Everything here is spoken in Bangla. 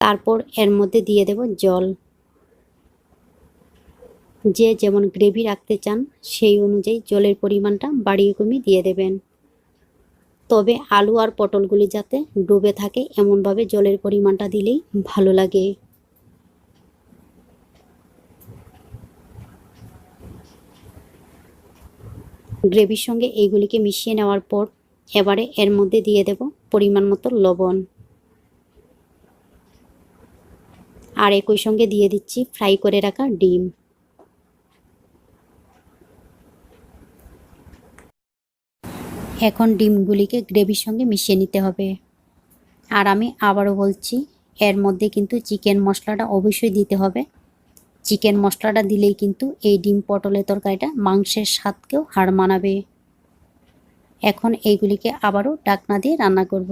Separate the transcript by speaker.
Speaker 1: তারপর এর মধ্যে দিয়ে দেব জল। যে যেমন গ্রেভি রাখতে চান সেই অনুযায়ী জলের পরিমাণটা বাড়িয়ে কমিয়ে দিয়ে দেবেন। তবে আলু আর পটলগুলি যাতে ডুবে থাকে এমনভাবে জলের পরিমাণটা দিলেই ভালো লাগে। গ্রেভির সঙ্গে এইগুলিকে মিশিয়ে নেওয়ার পর এবারে এর মধ্যে দিয়ে দেব পরিমাণ মতো লবণ। আর একই সঙ্গে দিয়ে দিচ্ছি ফ্রাই করে রাখা ডিম। এখন ডিমগুলিকে গ্রেভির সঙ্গে মিশিয়ে নিতে হবে। আর আমি আবারও বলছি, এর মধ্যে কিন্তু চিকেন মশলাটা অবশ্যই দিতে হবে। চিকেন মশলাটা দিলেই কিন্তু এই ডিম পটলের তরকারিটা মাংসের স্বাদকেও হার মানাবে। এখন এইগুলিকে আবারও ঢাকনা দিয়ে রান্না করব।